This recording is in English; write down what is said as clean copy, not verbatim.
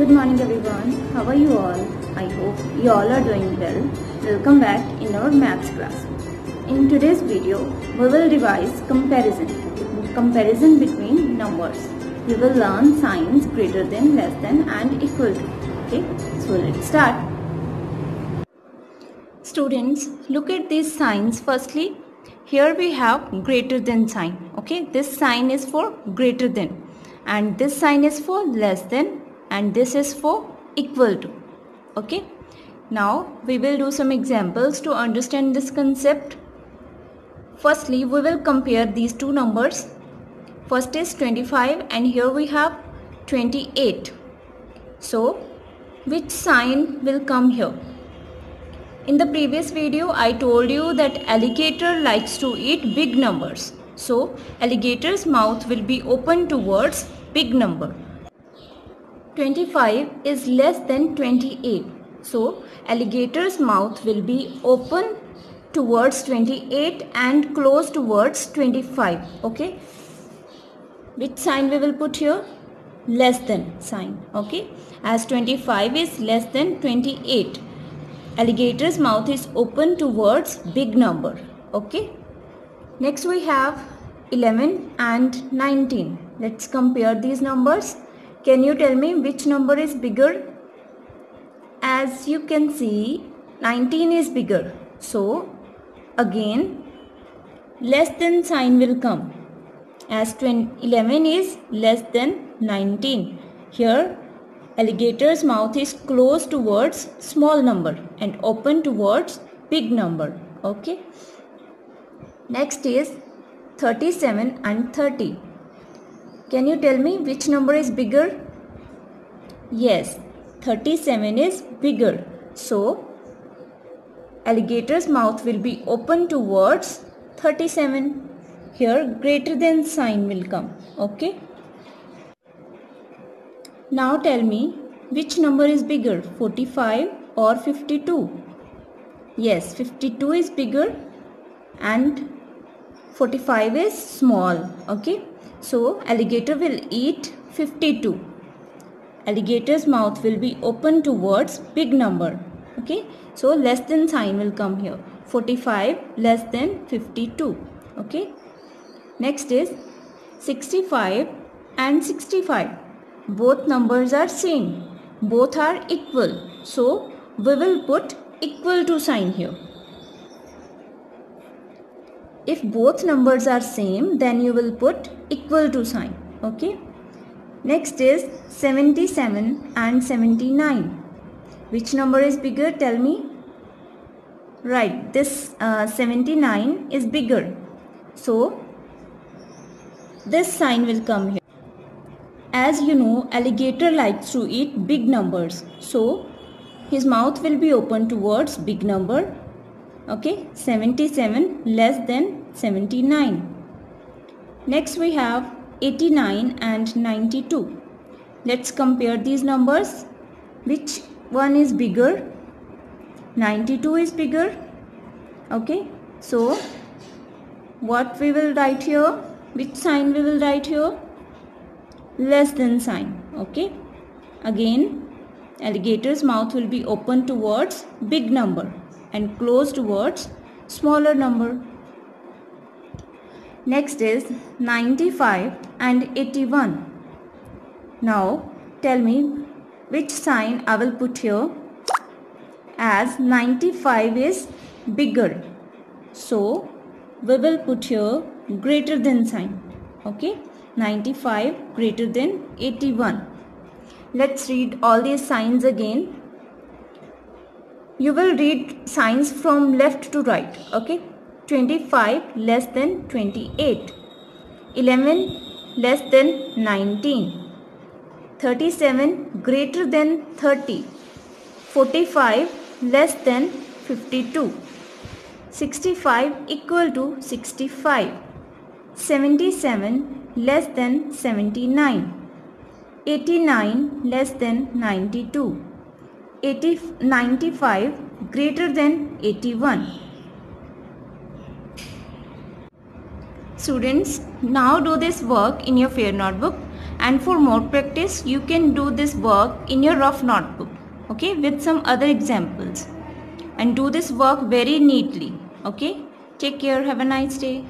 Good morning everyone. How are you all? I hope you all are doing well. Welcome back in our maths class. In today's video, we will revise comparison between numbers. We will learn signs greater than, less than and equal to. Okay, so let's start. Students, look at these signs. Firstly, here we have greater than sign. Okay, this sign is for greater than and this sign is for less than and this is for equal to. Okay, now we will do some examples to understand this concept. Firstly, we will compare these two numbers. First is 25 and here we have 28. So which sign will come here? In the previous video I told you that alligator likes to eat big numbers. So alligator's mouth will be open towards big number. 25 is less than 28. So alligator's mouth will be open towards 28 and close towards 25. Okay. Which sign we will put here? Less than sign. Okay. As 25 is less than 28. Alligator's mouth is open towards big number. Okay. Next we have 11 and 19. Let's compare these numbers. Can you tell me which number is bigger? As you can see, 19 is bigger. So again less than sign will come. As 11 is less than 19. Here alligator's mouth is close towards small number and open towards big number. Okay. Next is 37 and 30. Can you tell me which number is bigger? Yes, 37 is bigger. So alligator's mouth will be open towards 37. Here greater than sign will come. Okay. Now tell me which number is bigger, 45 or 52? Yes, 52 is bigger and 45 is small. Okay. So alligator will eat 52. Alligator's mouth will be open towards big number. Okay. So less than sign will come here. 45 less than 52. Okay. Next is 65 and 65. Both numbers are same. Both are equal. So we will put equal to sign here. If both numbers are same, then you will put equal to sign. Okay. Next is 77 and 79. Which number is bigger? Tell me. Right. This 79 is bigger. So this sign will come here. As you know, alligator likes to eat big numbers. So his mouth will be open towards big number. Okay, 77 less than 79. Next we have 89 and 92. Let's compare these numbers. Which one is bigger? 92 is bigger. Okay, so what we will write here? Which sign we will write here? Less than sign. Okay, again alligator's mouth will be open towards big number and close towards smaller number. Next is 95 and 81. Now tell me which sign I will put here. As 95 is bigger, so we will put here greater than sign. Okay, 95 greater than 81. Let's read all these signs again. You will read signs from left to right. Okay. 25 less than 28. 11 less than 19. 37 greater than 30. 45 less than 52. 65 equal to 65. 77 less than 79. 89 less than 92. 95 greater than 81. Students, now do this work in your fair notebook, and for more practice you can do this work in your rough notebook, okay, with some other examples, and do this work very neatly. Okay, take care, have a nice day.